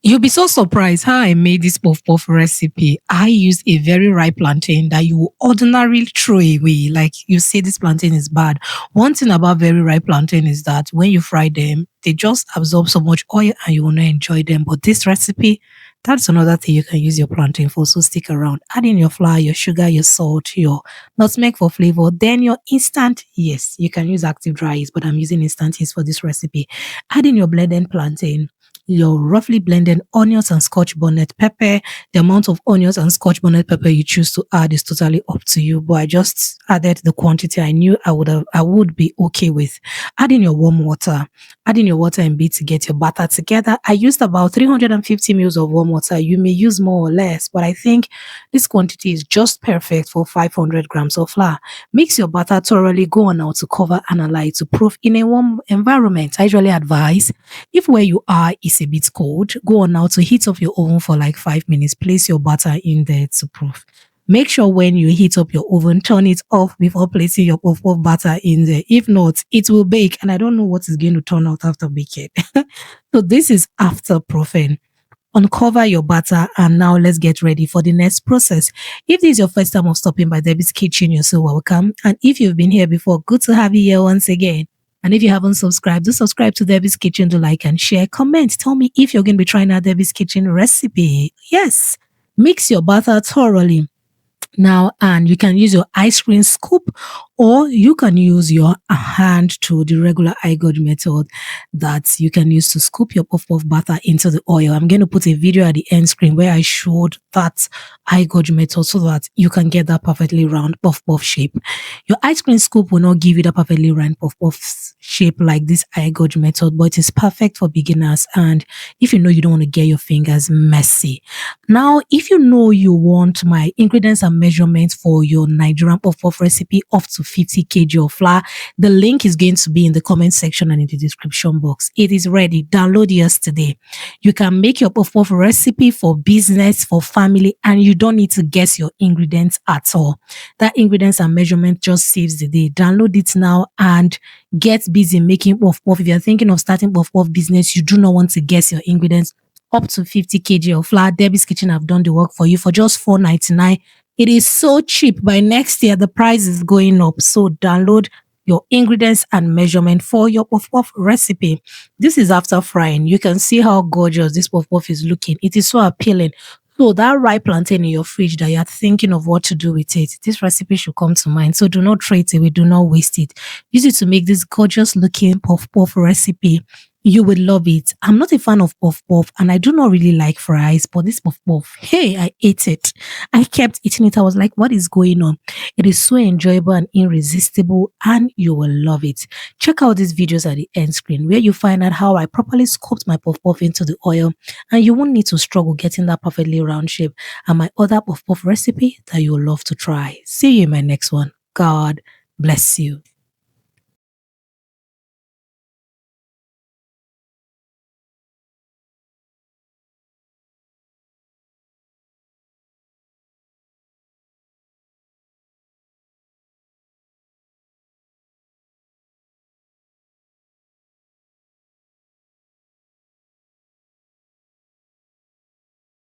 You'll be so surprised how I made this puff puff recipe. I used a very ripe plantain that you will ordinarily throw away. Like you say, this plantain is bad. One thing about very ripe plantain is that when you fry them, they just absorb so much oil and you will not enjoy them. But this recipe, that's another thing you can use your plantain for. So stick around. Add in your flour, your sugar, your salt, your nutmeg for flavor. Then your instant, yes, you can use active dry yeast, but I'm using instant yeast for this recipe. Add in your blended plantain, your roughly blended onions and scotch bonnet pepper. The amount of onions and scotch bonnet pepper you choose to add is totally up to you, but I just added the quantity I knew I would be okay with. Add in your warm water. Add in your water and beat to get your batter together. I used about 350 ml of warm water. You may use more or less, but I think this quantity is just perfect for 500 grams of flour. Mix your batter thoroughly. Go on now to cover and allow it to proof in a warm environment. I usually advise, if where you are is a bit cold, go on now to heat up your oven for like 5 minutes. Place your batter in there to proof. Make sure when you heat up your oven, turn it off before placing your puff puff batter in there. If not, it will bake, and I don't know what is going to turn out after baking. So this is after proofing. Uncover your batter, and now let's get ready for the next process. If this is your first time of stopping by Debbie's Kitchen, you're so welcome. And if you've been here before, good to have you here once again. And if you haven't subscribed, do subscribe to Debbie's Kitchen, do like and share. Comment, tell me if you're going to be trying out Debbie's Kitchen recipe. Yes, mix your batter thoroughly now, and you can use your ice cream scoop, or you can use your hand to the regular eye gauge method that you can use to scoop your puff puff batter into the oil. I'm going to put a video at the end screen where I showed that eye gauge method so that you can get that perfectly round puff puff shape. Your ice cream scoop will not give you that perfectly round puff puff shape like this eye gauge method, but it is perfect for beginners, and if you know you don't want to get your fingers messy. Now, if you know you want my ingredients and measurements for your Nigerian puff puff recipe up to 50 kg of flour, the link is going to be in the comment section and in the description box. It is ready. Download yours today. You can make your puff puff recipe for business, for family, and you don't need to guess your ingredients at all. That ingredients and measurement just saves the day. Download it now and get busy making puff puff. If you're thinking of starting puff puff business, you do not want to guess your ingredients. Up to 50 kg of flour, Debbie's Kitchen have done the work for you for just $4.99. It is so cheap. By next year, the price is going up. So download your ingredients and measurement for your puff puff recipe. This is after frying. You can see how gorgeous this puff puff is looking. It is so appealing. So that ripe plantain in your fridge that you're thinking of what to do with it, this recipe should come to mind. So do not throw it away. Do not waste it. Use it to make this gorgeous looking puff puff recipe. You will love it. I'm not a fan of puff puff, and I do not really like fries, but this puff puff, hey, I ate it. I kept eating it. I was like, what is going on? It is so enjoyable and irresistible, and you will love it. Check out these videos at the end screen where you find out how I properly scooped my puff puff into the oil, and you won't need to struggle getting that perfectly round shape, and my other puff puff recipe that you'll love to try. See you in my next one. God bless you.